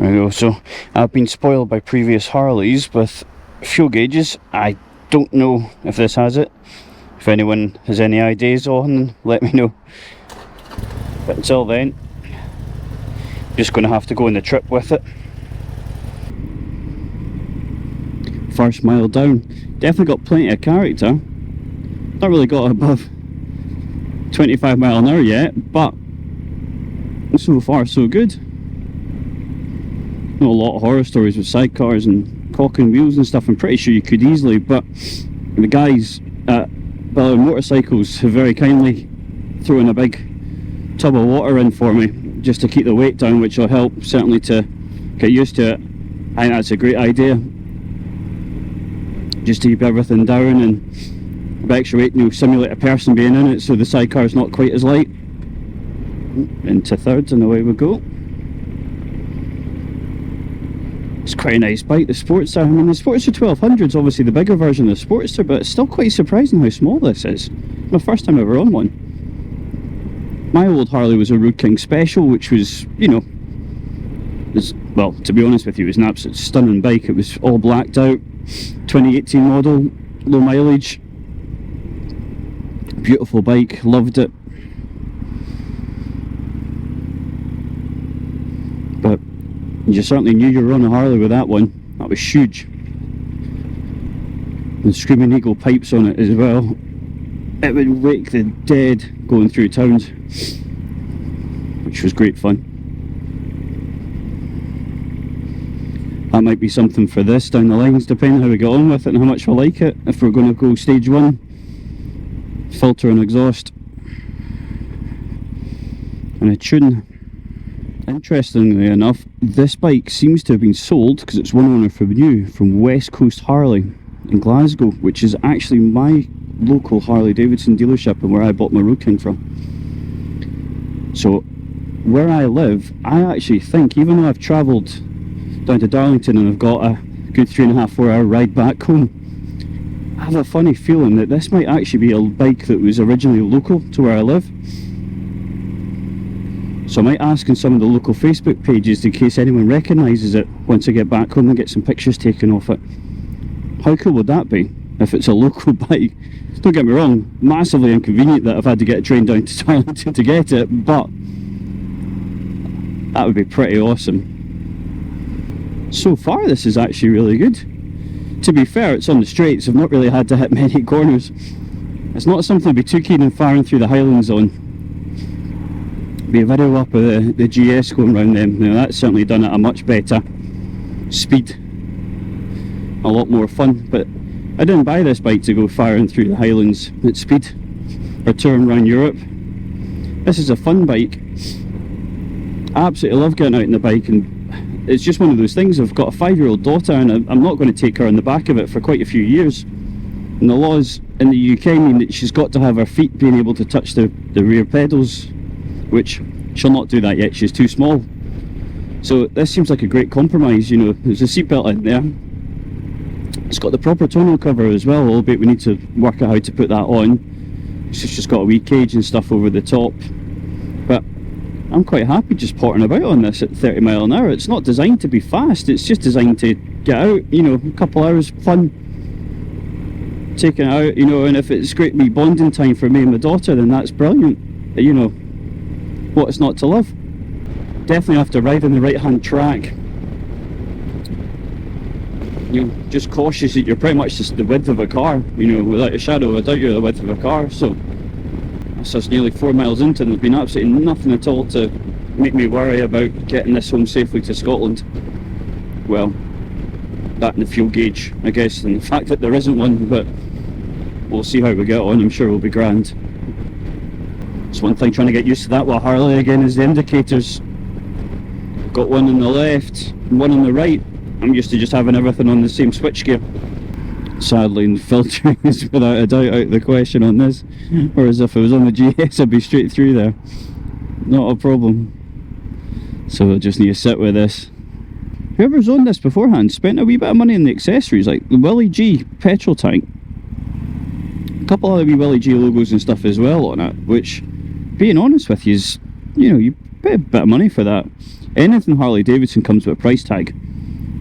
There we go. So I've been spoiled by previous Harleys with fuel gauges. I don't know if this has it. If anyone has any ideas on, let me know. But until then, just going to have to go on the trip with it. First mile down, definitely got plenty of character. Not really got above 25 mile an hour yet, but so far so good. Know a lot of horror stories with sidecars and cocking wheels and stuff. I'm pretty sure you could easily, but the guys at Billau Motorcycles have very kindly thrown a big tub of water in for me just to keep the weight down, which will help certainly to get used to it. I think that's a great idea, just to keep everything down, and the extra weight, simulate a person being in it so the sidecar is not quite as light. Into thirds and away we go. It's quite a nice bike, the Sportster. I mean, the Sportster 1200 is obviously the bigger version of the Sportster, but it's still quite surprising how small this is. My first time ever on one. My old Harley was a Road King Special, which was, well, to be honest with you, it was an absolute stunning bike. It was all blacked out, 2018 model, low mileage. Beautiful bike, loved it. But you certainly knew you were on a Harley with that one. That was huge. And Screaming Eagle pipes on it as well. It would wake the dead going through towns, which was great fun. That might be something for this down the lines, depending how we get on with it and how much we like it. If we're going to go stage 1, filter and exhaust, and a tune. Interestingly enough, this bike seems to have been sold, because it's one owner from new, from West Coast Harley in Glasgow, which is actually my local Harley Davidson dealership and where I bought my Road King from. So where I live, I actually think, even though I've travelled down to Darlington and I've got a good 3.5-4 hour ride back home, I have a funny feeling that this might actually be a bike that was originally local to where I live. So I might ask in some of the local Facebook pages in case anyone recognises it once I get back home and get some pictures taken off it. How cool would that be if it's a local bike? Don't get me wrong, massively inconvenient that I've had to get a train down to Darlington to get it, but that would be pretty awesome. So far this is actually really good. To be fair, it's on the straights. I've not really had to hit many corners. It's not something I'd be too keen on firing through the Highlands on. Be a video up of the GS going around them. Now that's certainly done at a much better speed, a lot more fun. But I didn't buy this bike to go firing through the Highlands at speed or touring around Europe. This is a fun bike. I absolutely love getting out on the bike, and it's just one of those things. I've got a 5-year-old daughter and I'm not going to take her on the back of it for quite a few years, and the laws in the UK mean that she's got to have her feet being able to touch the rear pedals, which she'll not do that yet, she's too small. So this seems like a great compromise. There's a seatbelt in there, it's got the proper tonneau cover as well, albeit we need to work out how to put that on. It's just got a wee cage and stuff over the top, but I'm quite happy just potting about on this at 30 mile an hour. It's not designed to be fast, it's just designed to get out, a couple hours fun, taking it out, and if it's great wee bonding time for me and my daughter, then that's brilliant. What's not to love? Definitely have to ride on the right hand track. Just cautious that you're pretty much just the width of a car, without a shadow of a doubt you're the width of a car. So that's us nearly 4 miles into, and there's been absolutely nothing at all to make me worry about getting this home safely to Scotland. Well, that and the fuel gauge, I guess, and the fact that there isn't one, but we'll see how we get on. I'm sure we'll be grand. It's one thing trying to get used to that with Harley again is the indicators. Got one on the left and one on the right. I'm used to just having everything on the same switchgear. Sadly, the filtering is without a doubt out of the question on this, whereas if it was on the GS I'd be straight through there, not a problem. So we'll just need to sit with this. Whoever's owned this beforehand spent a wee bit of money on the accessories, like the Willie G petrol tank, a couple of wee Willie G logos and stuff as well on it, which, being honest with you, is, you bit of money for that. Anything Harley Davidson comes with a price tag.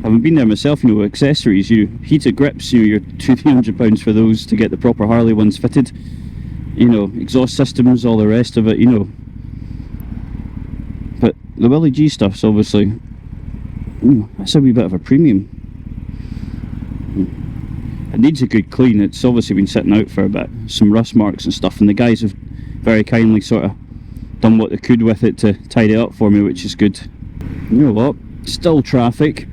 Having been there myself, you know, accessories, heated grips, you're £200-300 for those to get the proper Harley ones fitted. You know, exhaust systems, all the rest of it, you know. But the Willie G stuff's obviously, that's a wee bit of a premium. It needs a good clean. It's obviously been sitting out for a bit, some rust marks and stuff, and the guys have very kindly sort of done what they could with it to tidy it up for me, which is good. You know what? Still traffic.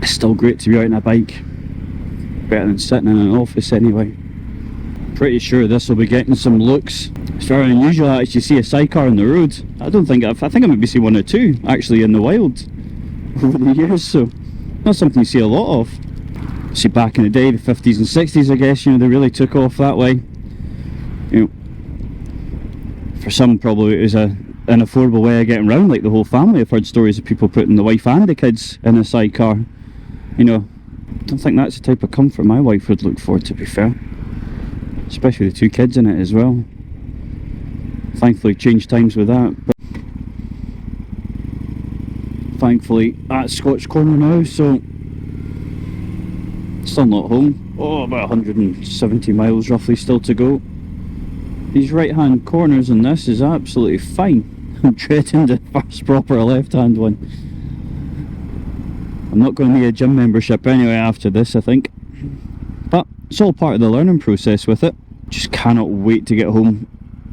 It's still great to be out on a bike. Better than sitting in an office anyway. Pretty sure this will be getting some looks. It's very unusual to actually see a sidecar on the road. I think I maybe see one or two actually in the wild over the years, so not something you see a lot of. See, back in the day, the 50s and 60s, I guess, you know, they really took off that way. You know, for some probably it was an affordable way of getting around, like the whole family. I've heard stories of people putting the wife and the kids in a sidecar. You know, I don't think that's the type of comfort my wife would look for, to be fair. Especially the two kids in it as well. Thankfully changed times with that, but thankfully at Scotch Corner now, so still not home. Oh, about 170 miles roughly still to go. These right hand corners in this is absolutely fine. I'm treading the first proper left hand one. I'm not going to need a gym membership anyway after this, I think. But it's all part of the learning process with it. Just cannot wait to get home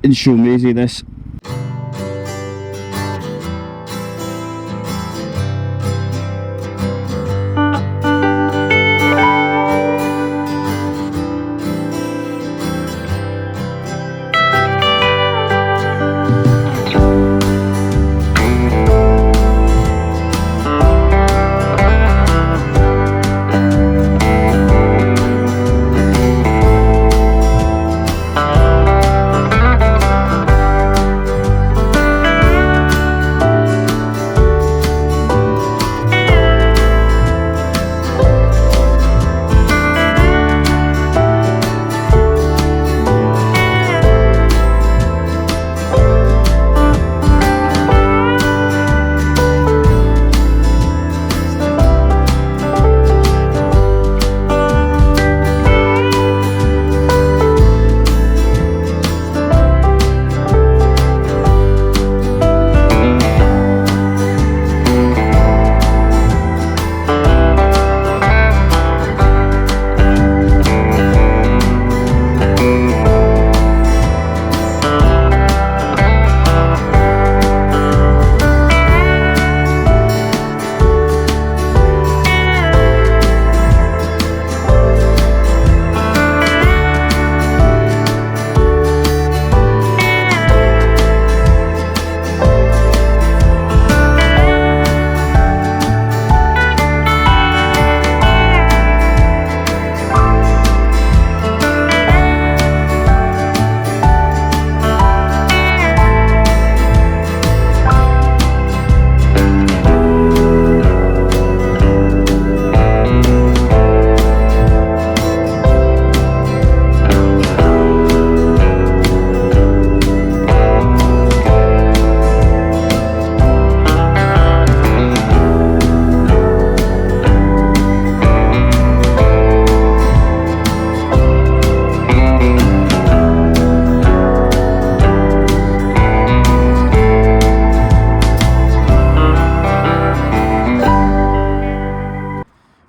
and show Maisie this.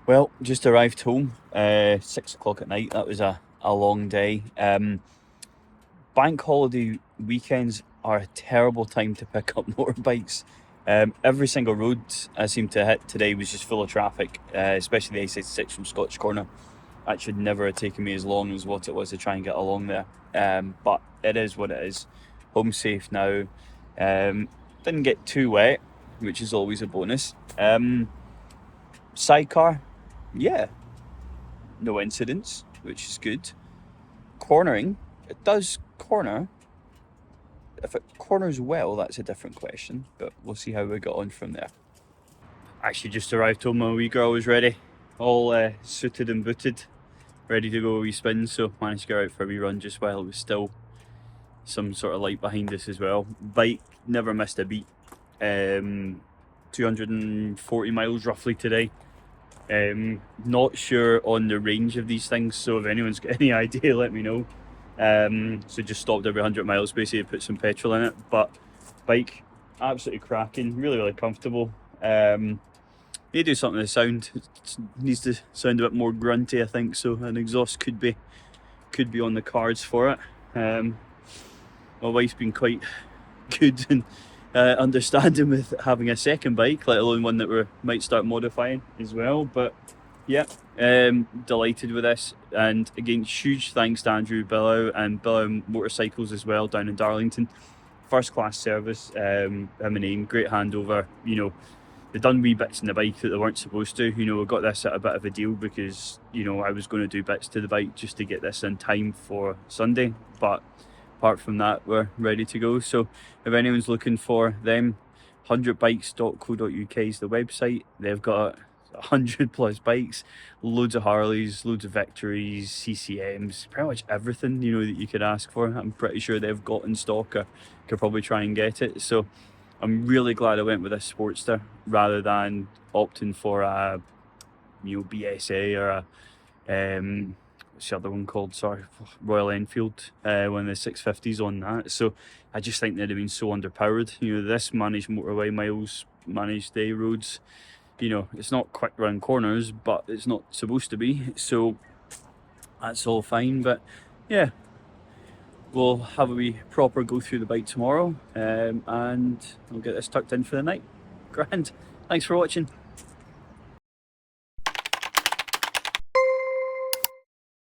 Well, just arrived home, 6 o'clock at night. That was a long day. Bank holiday weekends are a terrible time to pick up motorbikes. Every single road I seem to hit today was just full of traffic, especially the A66 from Scotch Corner. That should never have taken me as long as what it was to try and get along there. But it is what it is. Home safe now. Didn't get too wet, which is always a bonus. Sidecar, yeah, no incidents, which is good. Cornering, it does corner. If it corners well, that's a different question, but we'll see how we got on from there. Actually just arrived home, my wee girl was ready, all suited and booted, ready to go a wee spin, so managed to go out for a wee run just while it was still some sort of light behind us as well. Bike never missed a beat. 240 miles roughly today. Not sure on the range of these things, so if anyone's got any idea, let me know. So just stopped every 100 miles basically to put some petrol in it, but bike absolutely cracking, really comfortable. Need to do something to the sound. It needs to sound a bit more grunty, I think, so an exhaust could be on the cards for it. My wife's been quite good and understanding with having a second bike, let alone one that we might start modifying as well. But yeah, delighted with this, and again, huge thanks to Andrew Billau and Billau Motorcycles as well down in Darlington. First class service, him and Ian, great handover. You know, they done wee bits in the bike that they weren't supposed to. You know, we got this at a bit of a deal because, you know, I was going to do bits to the bike just to get this in time for Sunday, but apart from that, we're ready to go. So if anyone's looking for them, 100bikes.co.uk is the website. They've got 100 plus bikes, loads of Harleys, loads of Victories, CCMs, pretty much everything, you know, that you could ask for. I'm pretty sure they've got in stock, or could probably try and get it. So I'm really glad I went with this Sportster rather than opting for a, you know, BSA or a what's the other one called? Sorry, Royal Enfield, one of the 650s on that. So I just think they'd have been so underpowered. You know, this managed motorway miles, managed day roads. You know, it's not quick round corners, but it's not supposed to be. So that's all fine. But yeah, we'll have a wee proper go through the bike tomorrow, and I'll get this tucked in for the night. Grand. Thanks for watching.